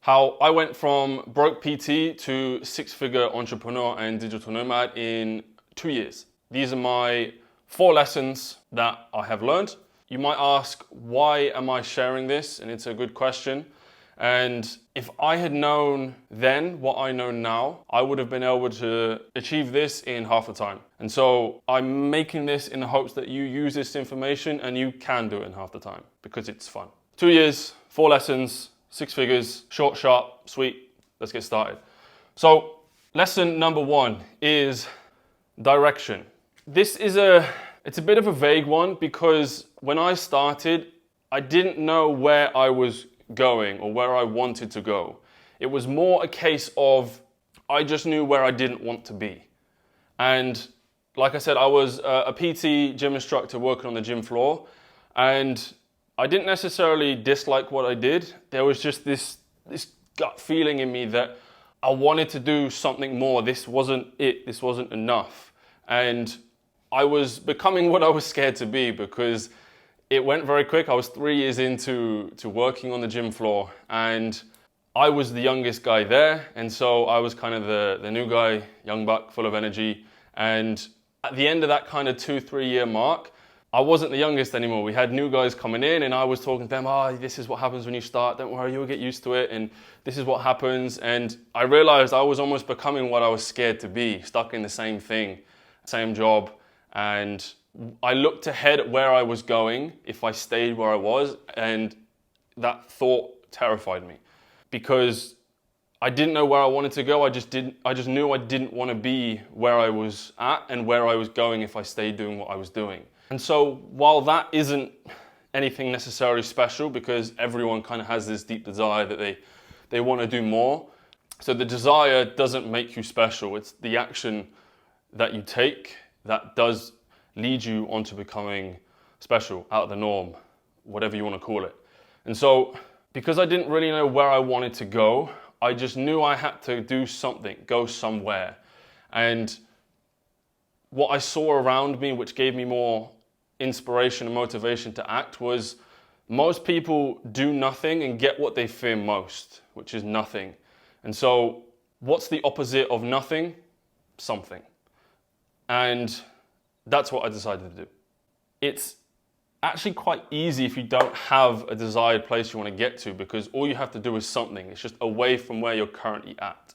how I went from broke PT to six-figure entrepreneur and digital nomad in 2 years. These are my 4 lessons that I have learned. You might ask, why am I sharing this? And it's a good question. And if I had known then what I know now, I would have been able to achieve this in half the time. And so I'm making this in the hopes that you use this information and you can do it in half the time because it's fun. 2 years, 4 lessons, 6 figures, short, sharp, sweet. Let's get started. So lesson number 1 is direction. It's a bit of a vague one because when I started, I didn't know where I was going or where I wanted to go. It was more a case of I just knew where I didn't want to be. And like I said, I was a PT gym instructor working on the gym floor, and I didn't necessarily dislike what I did. There was just this gut feeling in me that I wanted to do something more. This wasn't it. This wasn't enough. And I was becoming what I was scared to be because it went very quick. I was 3 years into working on the gym floor, and I was the youngest guy there. And so I was kind of the new guy, young buck, full of energy. And at the end of that kind of 2-3 year mark, I wasn't the youngest anymore. We had new guys coming in and I was talking to them, this is what happens when you start. Don't worry, you'll get used to it. And this is what happens. And I realized I was almost becoming what I was scared to be, stuck in the same thing, same job. And I looked ahead at where I was going if I stayed where I was. And that thought terrified me because I didn't know where I wanted to go. I just knew I didn't want to be where I was at and where I was going if I stayed doing what I was doing. And so while that isn't anything necessarily special because everyone kind of has this deep desire that they want to do more. So the desire doesn't make you special. It's the action that you take that does lead you onto becoming special, out of the norm, whatever you want to call it. And so because I didn't really know where I wanted to go, I just knew I had to do something, go somewhere. And what I saw around me, which gave me more inspiration and motivation to act, was most people do nothing and get what they fear most, which is nothing. And so what's the opposite of nothing? Something. And that's what I decided to do. It's actually quite easy if you don't have a desired place you want to get to, because all you have to do is something. It's just away from where you're currently at.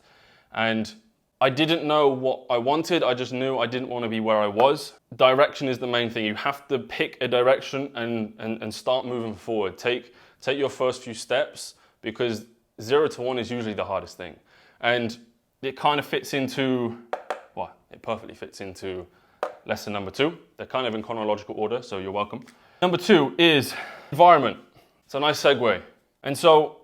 And I didn't know what I wanted. I just knew I didn't want to be where I was. Direction is the main thing. You have to pick a direction and start moving forward. Take your first few steps, because 0 to 1 is usually the hardest thing. And it kind of fits into, well, it perfectly fits into lesson number 2. They're kind of in chronological order, so you're welcome. Number 2 is environment. It's a nice segue. And so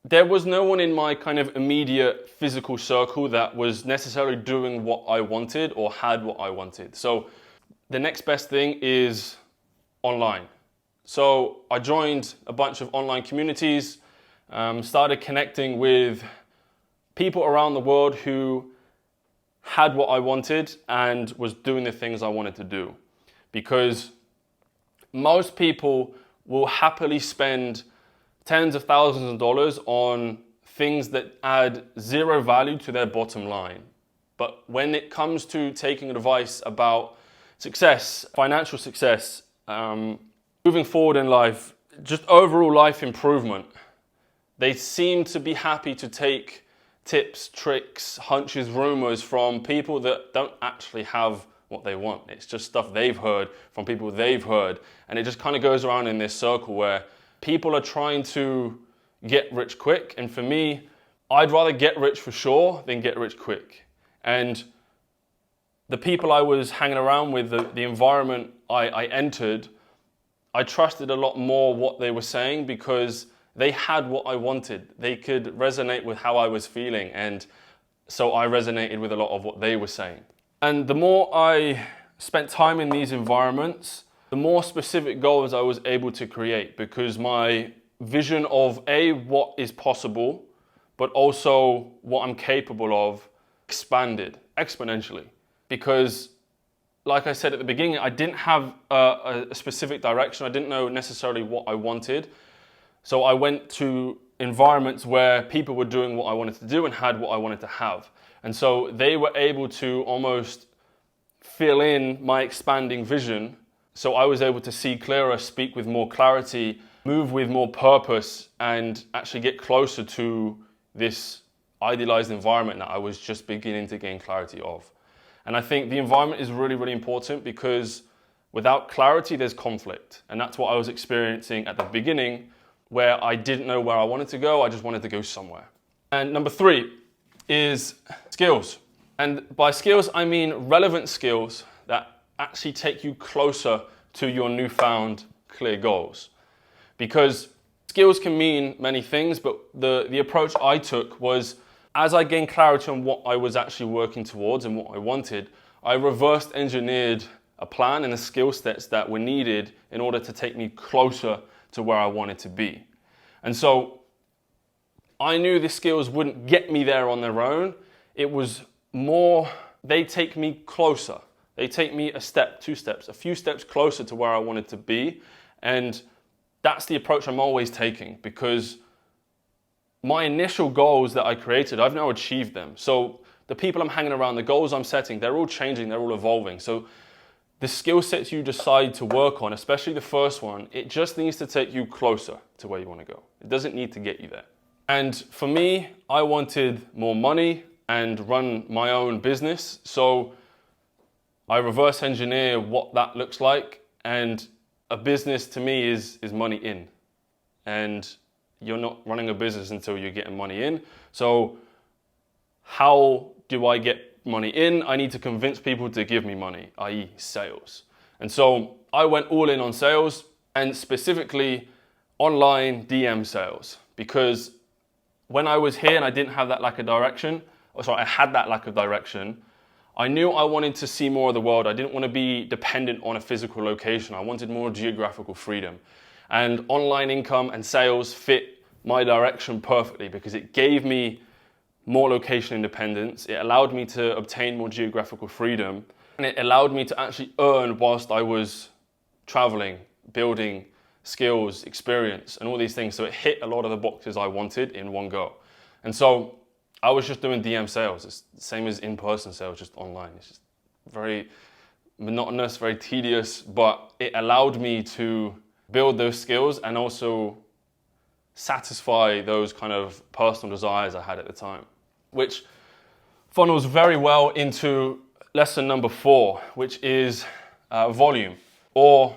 there was no one in my kind of immediate physical circle that was necessarily doing what I wanted or had what I wanted. So the next best thing is online. So I joined a bunch of online communities, started connecting with people around the world who had what I wanted and was doing the things I wanted to do. Because most people will happily spend tens of thousands of dollars on things that add 0 value to their bottom line. But when it comes to taking advice about success, financial success, moving forward in life, just overall life improvement, they seem to be happy to take tips, tricks, hunches, rumors from people that don't actually have what they want. It's just stuff they've heard from people they've heard. And it just kind of goes around in this circle where people are trying to get rich quick. And for me, I'd rather get rich for sure than get rich quick. And the people I was hanging around with, the environment I entered, I trusted a lot more what they were saying because they had what I wanted. They could resonate with how I was feeling. And so I resonated with a lot of what they were saying. And the more I spent time in these environments, the more specific goals I was able to create, because my vision of what is possible, but also what I'm capable of, expanded exponentially. Because like I said at the beginning, I didn't have a specific direction. I didn't know necessarily what I wanted. So I went to environments where people were doing what I wanted to do and had what I wanted to have. And so they were able to almost fill in my expanding vision. So I was able to see clearer, speak with more clarity, move with more purpose, and actually get closer to this idealized environment that I was just beginning to gain clarity of. And I think the environment is really, really important, because without clarity, there's conflict. And that's what I was experiencing at the beginning, where I didn't know where I wanted to go. I just wanted to go somewhere. And number 3 is skills. And by skills, I mean relevant skills that actually take you closer to your newfound clear goals. Because skills can mean many things, but the approach I took was, as I gained clarity on what I was actually working towards and what I wanted, I reversed engineered a plan and the skill sets that were needed in order to take me closer to where I wanted to be. And so I knew the skills wouldn't get me there on their own. It was more, they take me closer. They take me a step, 2 steps, a few steps closer to where I wanted to be. And that's the approach I'm always taking, because my initial goals that I created, I've now achieved them. So the people I'm hanging around, the goals I'm setting, they're all changing, they're all evolving. So the skill sets you decide to work on, especially the first one, it just needs to take you closer to where you want to go. It doesn't need to get you there. And for me, I wanted more money and run my own business. So I reverse engineer what that looks like. And a business to me is money in. And you're not running a business until you're getting money in. So how do I get money in? I need to convince people to give me money, i.e. sales. And so I went all in on sales, and specifically online DM sales, because when I was here and I didn't have that lack of direction, I had that lack of direction, I knew I wanted to see more of the world. I didn't want to be dependent on a physical location. I wanted more geographical freedom. And online income and sales fit my direction perfectly, because it gave me more location independence. It allowed me to obtain more geographical freedom, and it allowed me to actually earn whilst I was traveling, building skills, experience, and all these things. So it hit a lot of the boxes I wanted in one go. And so I was just doing DM sales. It's the same as in-person sales, just online. It's just very monotonous, very tedious, but it allowed me to build those skills and also satisfy those kind of personal desires I had at the time, which funnels very well into lesson number 4, which is volume or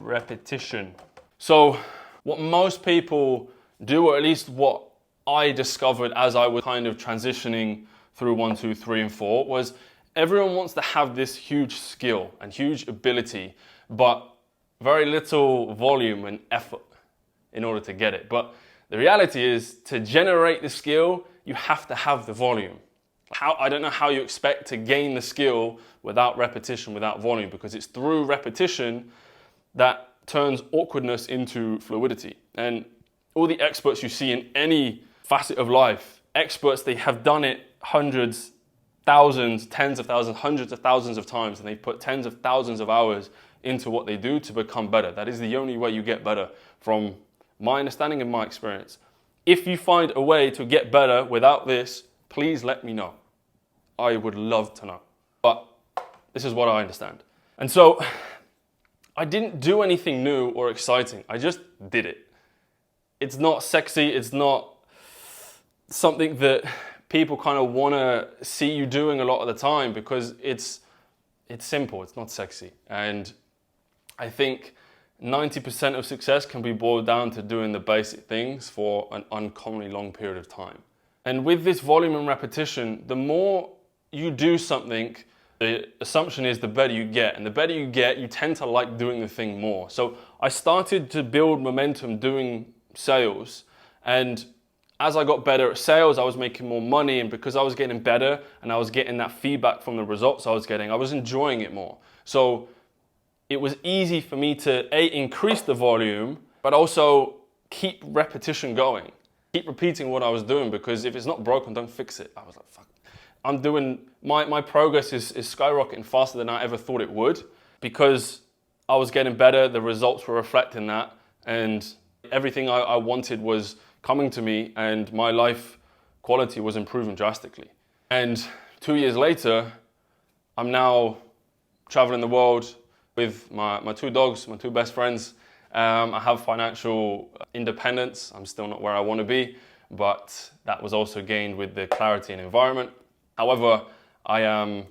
repetition. So what most people do, or at least what I discovered as I was kind of transitioning through 1, 2, 3, and 4, was everyone wants to have this huge skill and huge ability, but very little volume and effort in order to get it. But the reality is, to generate the skill, you have to have the volume. I don't know how you expect to gain the skill without repetition, without volume, because it's through repetition that turns awkwardness into fluidity. And all the experts you see in any facet of life, experts, they have done it hundreds, thousands, tens of thousands, hundreds of thousands of times, and they put tens of thousands of hours into what they do to become better. That is the only way you get better, from my understanding and my experience. If you find a way to get better without this, please let me know. I would love to know. But this is what I understand. And so I didn't do anything new or exciting. I just did it. It's not sexy. It's not something that people kind of want to see you doing a lot of the time, because it's simple. It's not sexy. And I think 90% of success can be boiled down to doing the basic things for an uncommonly long period of time. And with this volume and repetition, the more you do something, the assumption is the better you get. And the better you get, you tend to like doing the thing more. So I started to build momentum doing sales. And as I got better at sales, I was making more money. And because I was getting better and I was getting that feedback from the results I was getting, I was enjoying it more. So it was easy for me to increase the volume, but also keep repetition going. Keep repeating what I was doing, because if it's not broken, don't fix it. I was like, fuck. I'm doing, my progress is skyrocketing faster than I ever thought it would, because I was getting better, the results were reflecting that, and Everything I wanted was coming to me, and my life quality was improving drastically. And 2 years later, I'm now traveling the world with my two dogs, my two best friends. I have financial independence. I'm still not where I want to be, but that was also gained with the clarity and environment. However, I am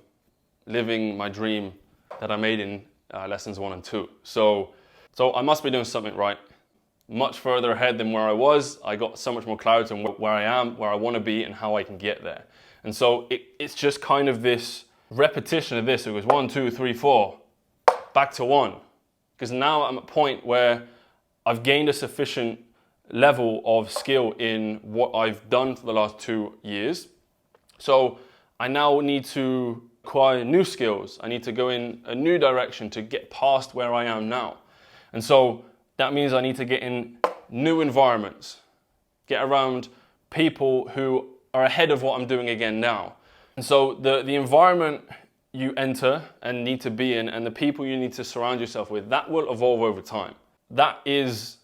living my dream that I made in lessons 1 and 2. So I must be doing something right. Much further ahead than where I was. I got so much more clarity on where I am, where I want to be, and how I can get there. And so it's just kind of this repetition of this. It goes 1, 2, 3, 4, back to 1. Because now I'm at a point where I've gained a sufficient level of skill in what I've done for the last 2 years. So I now need to acquire new skills. I need to go in a new direction to get past where I am now. And so that means I need to get in new environments, get around people who are ahead of what I'm doing again now. And so the environment you enter and need to be in, and the people you need to surround yourself with, that will evolve over time. That is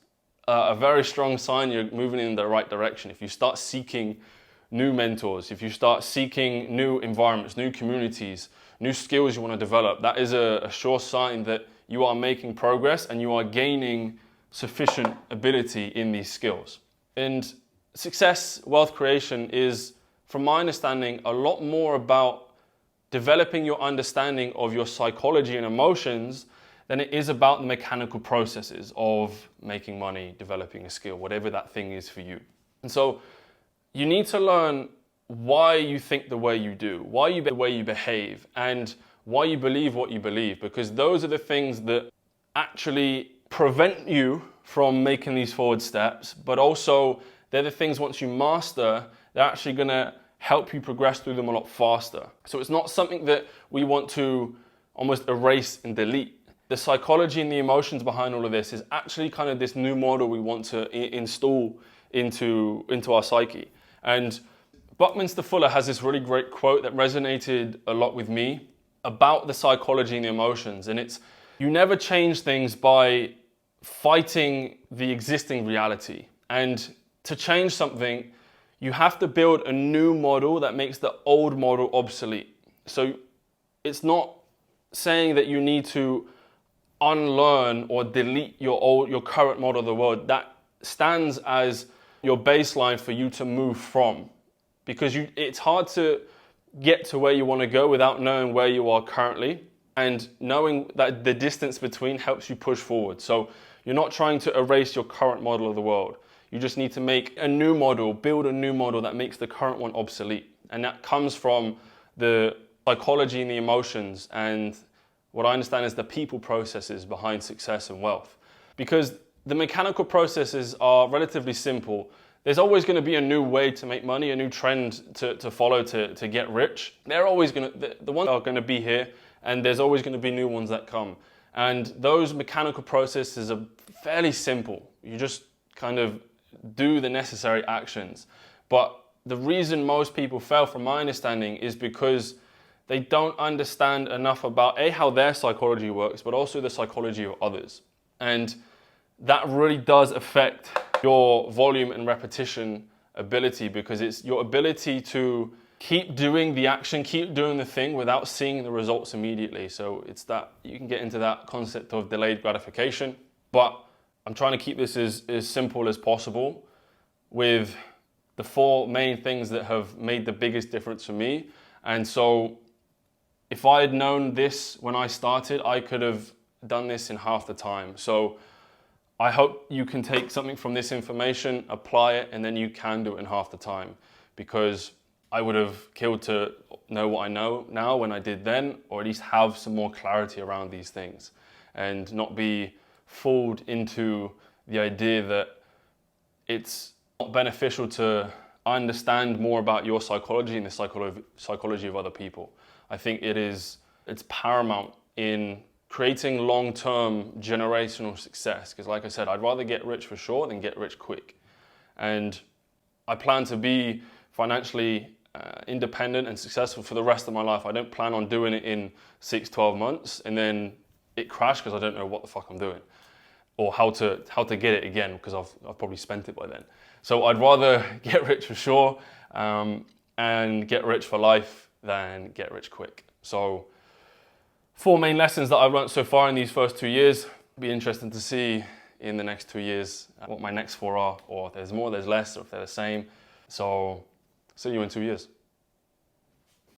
a very strong sign you're moving in the right direction. If you start seeking new mentors, if you start seeking new environments, new communities, new skills you want to develop, that is a sure sign that you are making progress and you are gaining sufficient ability in these skills. And success, wealth creation is, from my understanding, a lot more about developing your understanding of your psychology and emotions than it is about the mechanical processes of making money, developing a skill, whatever that thing is for you. And so you need to learn why you think the way you do, why you the way you behave, and why you believe what you believe, because those are the things that actually prevent you from making these forward steps, but also they're the things once you master, they're actually going to help you progress through them a lot faster. So it's not something that we want to almost erase and delete. The psychology and the emotions behind all of this is actually kind of this new model we want to install into our psyche. And Buckminster Fuller has this really great quote that resonated a lot with me about the psychology and the emotions. And it's, you never change things by fighting the existing reality. And to change something, you have to build a new model that makes the old model obsolete. So it's not saying that you need to unlearn or delete your current model of the world. That stands as your baseline for you to move from. Because it's hard to get to where you want to go without knowing where you are currently, and knowing that the distance between helps you push forward. So you're not trying to erase your current model of the world. You just need to make a new model, build a new model that makes the current one obsolete. And that comes from the psychology and the emotions and what I understand is the people processes behind success and wealth. Because the mechanical processes are relatively simple. There's always going to be a new way to make money, a new trend to follow to get rich. They're always going to, the ones are going to be here, and there's always going to be new ones that come. And those mechanical processes are fairly simple. You just kind of do the necessary actions. But the reason most people fail, from my understanding, is because they don't understand enough about how their psychology works, but also the psychology of others. And that really does affect your volume and repetition ability, because it's your ability to keep doing the action, keep doing the thing without seeing the results immediately. So it's that you can get into that concept of delayed gratification. But I'm trying to keep this as simple as possible with the 4 main things that have made the biggest difference for me. And so if I had known this when I started, I could have done this in half the time. So I hope you can take something from this information, apply it, and then you can do it in half the time. Because I would have killed to know what I know now when I did then, or at least have some more clarity around these things and not be fooled into the idea that it's not beneficial to understand more about your psychology and the psychology of other people. I think it's paramount in creating long-term generational success. Because like I said, I'd rather get rich for sure than get rich quick. And I plan to be financially independent and successful for the rest of my life. I don't plan on doing it in 6-12 months and then it crash because I don't know what the fuck I'm doing. or how to get it again, because I've probably spent it by then. So I'd rather get rich for sure and get rich for life than get rich quick. So 4 main lessons that I've learned so far in these first 2 years. It'll be interesting to see in the next 2 years what my next 4 are, or if there's more, there's less, or if they're the same. So see you in 2 years.